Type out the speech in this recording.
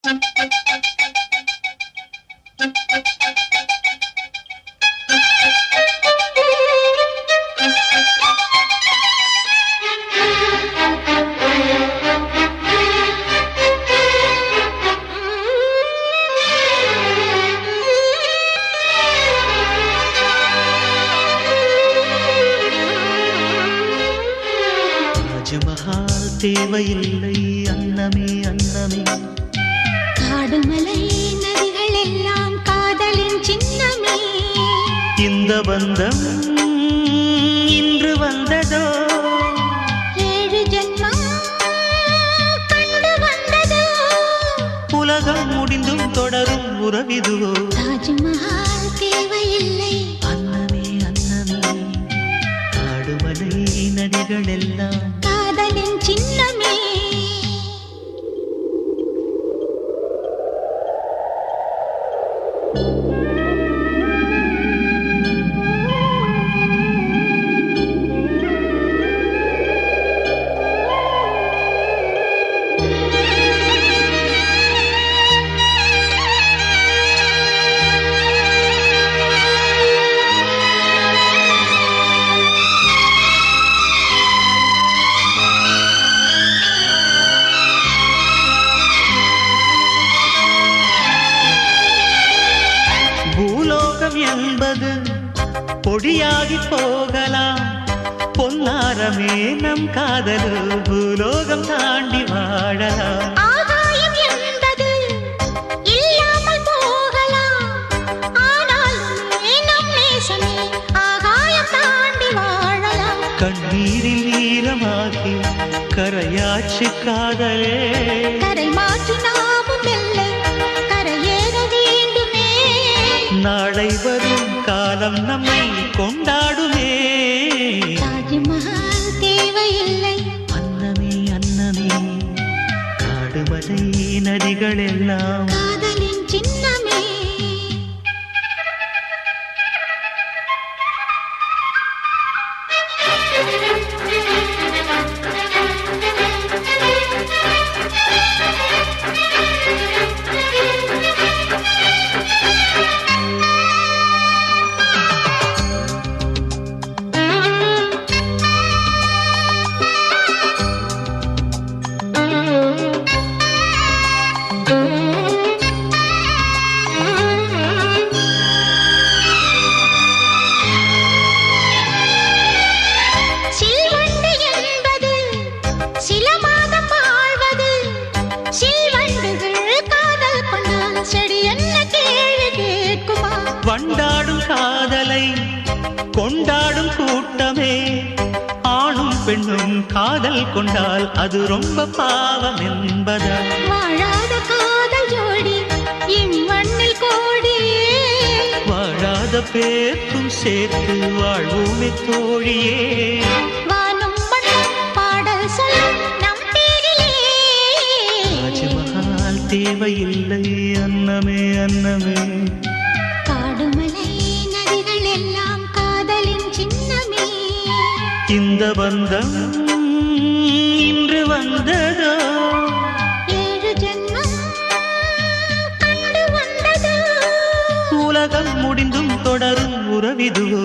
தாஜ்மஹால் தேவையில்லை அன்னமே அன்னமே, காடுமலை நதிகள் எல்லாம் காதலின் சின்னமே. இந்த பந்தம் இன்று வந்ததோ, 7 ஜென்மம் கண்டு வந்ததோ, உலகம் முடிந்தும் தொடரும் உறவிதுவோ. தாஜ்மஹால் தேவையில்லை அன்னமே அன்னமே, காடுமலை நதிகள் எல்லாம் காதலின் சின்னமே. பூலோகம் என்பது பொடியாகி போகலாம், பொன்னாரமே நம் காதலு பூலோகம் தாண்டி வாழலாம். ஆகாயம் என்பது இல்லாமல் போகலாம், ஆனால் நம் நேசமே ஆகாயம் தாண்டி வாழலாம். கண்ணீரில் ஈரமாகி கரையாச்சு காதலே, கரை மாற்றி நாமும் வெல்ல கரையேற வேண்டுமே. நாளை வரும் காலம் நம்மை கொண்டாடுமே. தாஜ்மஹால் தேவையில்லை அன்னமே அன்னமே, காடுமலை நதிகள் எல்லாம் காதலின் சின்னமே. சில்வண்டு என்பது சில மாதம் வாழ்வது, சில்வண்டுகள் காதல் கொண்டால் செடி என்ன கேள்வி கேட்குமா? வண்டாடும் காதலை கொண்டாடும் கூட்டமே, ஆணும் பெண்ணும் காதல் கொண்டால் அது ரொம்ப பாவம் என்பதா? வாழாத காதல் ஜோடி இம்மண்ணில் கோடியே, வாழாத பேர்க்கும் சேர்த்து வாழ்வோமே தோழியே. வானும் மண்ணும் பாடல் சொல்லும் நம் பேரிலே. தாஜ்மஹால் தேவையில்லை அன்னமே அன்னமே, காடுமலை நதிகள் எல்லாம் காதலின் சின்னமே. இந்த பந்தம் இன்று வந்ததோ, 7 ஜென்மம் கண்டு வந்ததோ, உலகம் முடிந்தும் தொடரும் உறவிதுவோ.